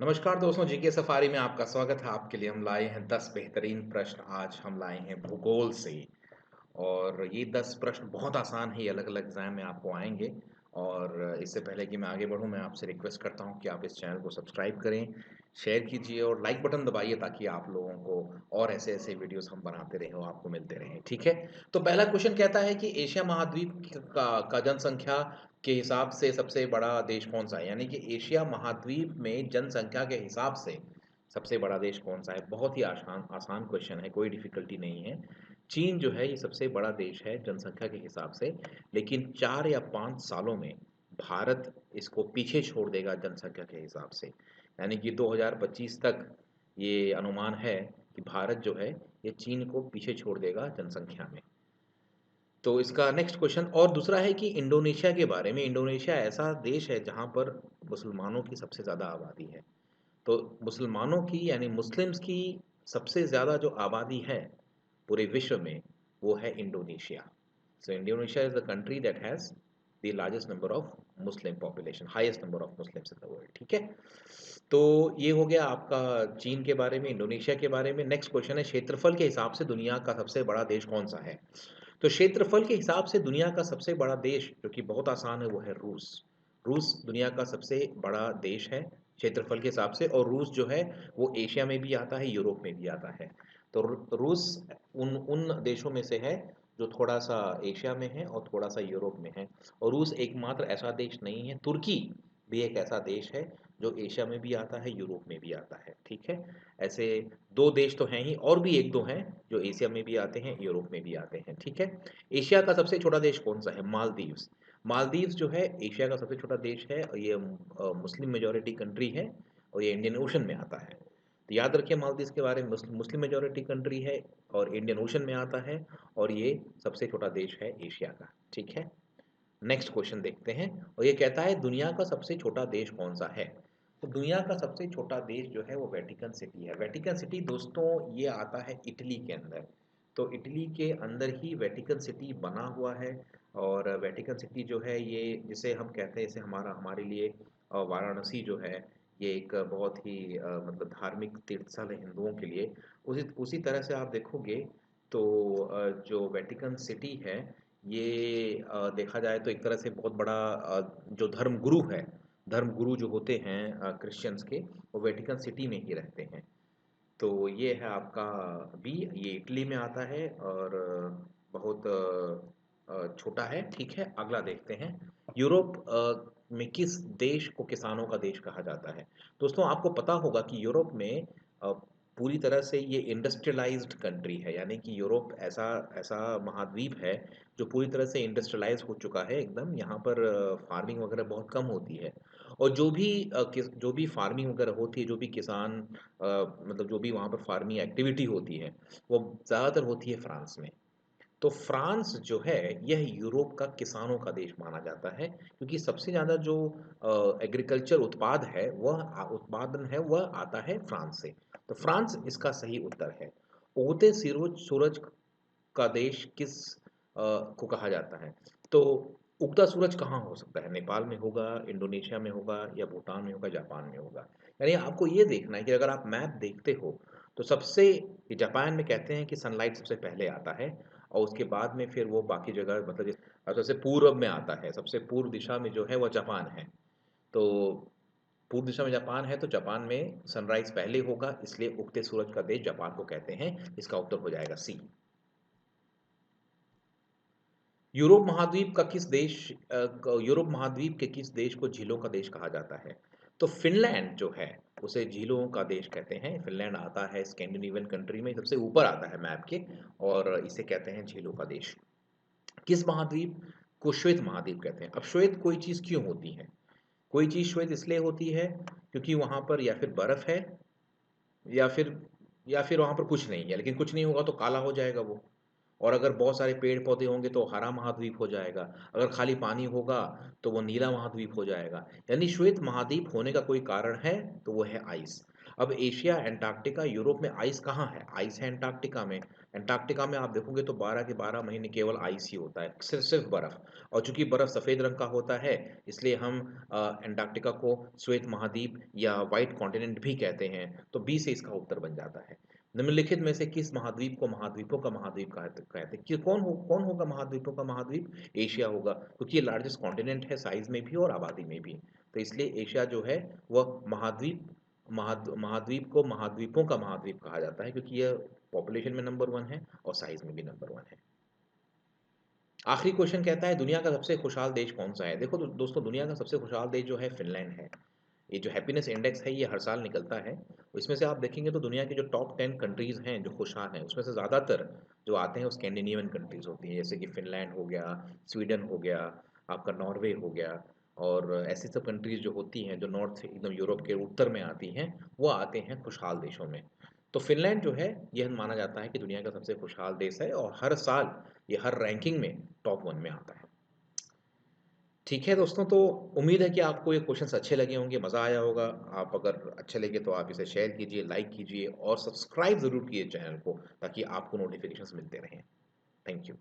नमस्कार दोस्तों, GK safari में आपका स्वागत है। आपके लिए हम लाए हैं 10 बेहतरीन प्रश्न। आज हम लाए हैं भूगोल से। और ये 10 प्रश्न बहुत आसान है, ये अलग-अलग एग्ज़ाम में आपको आएँगे। और इससे पहले कि मैं आगे बढ़ूँ, मैं आपसे रिक्वेस्ट करता हूँ कि आप इस चैनल को सब्सक्राइब करें, शेयर कीजिए और लाइक बटन दबाइए ताकि आप लोगों को और ऐसे-ऐसे वीडियोज़ हम बनाते रहें और आपको मिलते रहें, ठीक है? तो पहला क्वेश्चन कहता है कि एशिया महाद्वीप का जनसंख्या के हिसाब से सबसे बड़ा देश कौन-सा है? यानी कि एशिया महाद्वीप में जनसंख्या के हिसाब से सबसे बड़ा देश कौन-सा है? बहुत ही आसान आसान क्वेश्चन है, कोई डिफ़िकल्टी नहीं है। चीन जो है ये सबसे बड़ा देश है जनसंख्या के हिसाब से, लेकिन 4 या 5 सालों में भारत इसको पीछे छोड़ देगा जनसंख्या के हिसाब से। यानी कि 2025 तक ये अनुमान है कि भारत जो है ये चीन को पीछे छोड़ देगा जनसंख्या में। तो इसका नेक्स्ट क्वेश्चन और दूसरा है कि इंडोनेशिया के बारे में। इंडोनेशिया ऐसा देश है जहाँ पर मुसलमानों की सबसे ज़्यादा आबादी है। तो मुसलमानों की यानी मुस्लिम्स की सबसे ज़्यादा जो आबादी है पूरे विश्व में, वो है Indonesia. So Indonesia is the country that has the largest number of Muslim population, highest number of Muslims in the world, ठीक है? तो ये हो गया आपका चीन के बारे में, इंडोनेशिया के बारे में। नेक्स्ट क्वेश्चन है क्षेत्रफल के हिसाब से दुनिया का सबसे बड़ा देश कौन-सा है? तो क्षेत्रफल के हिसाब से दुनिया का सबसे बड़ा देश जो कि बहुत आसान है वो है रूस। रूस दुनिया का सबसे बड़ा देश है क्षेत्रफल के हिसाब से, और रूस जो है वो एशिया में भी आता है, यूरोप में भी आता है। तो रूस उन उन देशों में से है जो थोड़ा सा एशिया में है और थोड़ा सा यूरोप में है। और रूस एकमात्र ऐसा देश नहीं है, तुर्की भी एक ऐसा देश है जो एशिया में भी आता है, यूरोप में भी आता है, ठीक है? ऐसे 2 देश तो हैं ही, और भी 1-2 हैं जो एशिया में भी आते हैं, यूरोप में भी आते हैं, ठीक है? एशिया का सबसे छोटा देश कौन-सा है? मालदीव्स। मालदीव्स जो है एशिया का सबसे छोटा देश है और ये मुस्लिम मेजॉरिटी कंट्री है और ये इंडियन ओशन में आता है। तो याद रखिए मालदीव्स के बारे में, मुस्लिम मेजॉरिटी कंट्री है और इंडियन ओशन में आता है और ये सबसे छोटा देश है एशिया का, ठीक है? नेक्स्ट क्वेश्चन देखते हैं और ये कहता है दुनिया का सबसे छोटा देश कौन सा है। तो दुनिया का सबसे छोटा देश जो है वो वेटिकन सिटी है। वेटिकन सिटी दोस्तों ये आता है इटली के अंदर। तो इटली के अंदर ही वेटिकन सिटी बना हुआ है। और वेटिकन सिटी जो है ये जिसे हम कहते हैं, जैसे हमारे लिए वाराणसी जो है ये एक बहुत ही मतलब धार्मिक तीर्थ स्थल है हिंदुओं के लिए। उसी उसी तरह से आप देखोगे तो जो वेटिकन सिटी है ये देखा जाए तो एक तरह से बहुत बड़ा जो धर्मगुरु है, धर्मगुरु जो होते हैं क्रिश्चियंस के, वो वेटिकन सिटी में ही रहते हैं। तो ये है आपका बी, ये इटली में आता है और बहुत छोटा है, ठीक है? अगला देखते हैं। यूरोप में किस देश को किसानों का देश कहा जाता है? दोस्तों आपको पता होगा कि यूरोप में पूरी तरह से ये इंडस्ट्रियलाइज़्ड कंट्री है, यानी कि यूरोप ऐसा ऐसा महाद्वीप है जो पूरी तरह से इंडस्ट्रियलाइज़ हो चुका है एकदम। यहाँ पर फार्मिंग वगैरह बहुत कम होती है और जो भी फार्मिंग वगैरह होती है, जो भी किसान मतलब जो भी वहाँ पर फार्मिंग एक्टिविटी होती है, वो ज़्यादातर होती है फ्रांस में। तो फ्रांस जो है यह यूरोप का किसानों का देश माना जाता है, क्योंकि सबसे ज़्यादा जो एग्रीकल्चर उत्पादन है वह आता है फ्रांस से। तो फ्रांस इसका सही उत्तर है। उगते सूरज सूरज का देश किस को कहा जाता है? तो उगता सूरज कहाँ हो सकता है? नेपाल में होगा, इंडोनेशिया में होगा या भूटान में होगा, जापान में होगा। यानी आपको ये देखना है कि अगर आप मैप देखते हो तो सबसे ये जापान में कहते हैं कि सनलाइट सबसे पहले आता है और उसके बाद में फिर वो बाकी जगह, मतलब सबसे पूर्व में आता है, सबसे पूर्व दिशा में जो है वो जापान है। तो पूर्व दिशा में जापान है तो जापान में सनराइज़ पहले होगा, इसलिए उगते सूरज का देश जापान को कहते हैं। इसका उत्तर हो जाएगा सी। यूरोप महाद्वीप के किस देश को झीलों का देश कहा जाता है? तो फ़िनलैंड जो है, उसे झीलों का देश कहते हैं। फ़िनलैंड आता है स्कैंडिनेवियन कंट्री में, सबसे ऊपर आता है मैप के, और इसे कहते हैं झीलों का देश। किस महाद्वीप को श्वेत महाद्वीप कहते हैं? अब श्वेत कोई चीज़ क्यों होती है? कोई चीज़ श्वेत इसलिए होती है क्योंकि वहाँ पर या फिर बर्फ़ है या फिर वहाँ पर कुछ नहीं है, लेकिन कुछ नहीं होगा तो काला हो जाएगा वो। और अगर बहुत सारे पेड़-पौधे होंगे तो हरा महाद्वीप हो जाएगा। अगर खाली पानी होगा तो वो नीला महाद्वीप हो जाएगा। यानी श्वेत महाद्वीप होने का कोई कारण है तो वो है आइस। अब एशिया, एंटार्क्टिका, यूरोप में आइस कहाँ है? आइस है एंटार्क्टिका में। एंटार्क्टिका में आप देखोगे तो 12 के 12 महीने केवल आइस ही होता है, सिर्फ बर्फ। और चूंकि बर्फ सफेद रंग का होता है, इसलिए हम एंटार्क्टिका को श्वेत महाद्वीप या व्हाइट कॉन्टिनेंट भी कहते हैं। तो बी से इसका उत्तर बन जाता है। निम्नलिखित में से किस महाद्वीप को महाद्वीपों का महाद्वीप कहते हैं? कि कौन होगा महाद्वीपों का महाद्वीप? एशिया होगा, क्योंकि ये लार्जेस्ट कॉन्टिनेंट है साइज में भी और आबादी में भी। तो इसलिए एशिया जो है वह महाद्वीप को महाद्वीपों का महाद्वीप कहा जाता है, क्योंकि यह पॉपुलेशन में नंबर 1 है और साइज में भी नंबर 1 है। आखिरी क्वेश्चन कहता है दुनिया का सबसे खुशहाल देश कौन सा है? देखो दोस्तों, दुनिया का सबसे खुशहाल देश जो है फिनलैंड है। ये जो हैप्पीनेस इंडेक्स है ये हर साल निकलता है। इसमें से आप देखेंगे तो दुनिया की जो टॉप 10 कंट्रीज हैं जो खुशहाल हैं, उसमें से ज़्यादातर जो आते हैं वो स्कैंडिनेवियन कंट्रीज होती हैं, जैसे कि फिनलैंड हो गया, स्वीडन हो गया, आपका नॉर्वे हो गया। और ऐसी सब कंट्रीज जो होती हैं जो नॉर्थ एकदम यूरोप के उत्तर में आती हैं, वो आते हैं खुशहाल देशों में। तो फिनलैंड जो है यह माना जाता है कि दुनिया का सबसे खुशहाल देश है और हर साल ये हर रैंकिंग में टॉप 1 में आता है। ठीक है दोस्तों, तो उम्मीद है कि आपको ये क्वेश्चंस अच्छे लगे होंगे, मज़ा आया होगा। आप अगर अच्छे लगे तो आप इसे शेयर कीजिए, लाइक कीजिए और सब्सक्राइब ज़रूर कीजिए चैनल को, ताकि आपको नोटिफिकेशंस मिलते रहें। Thank you.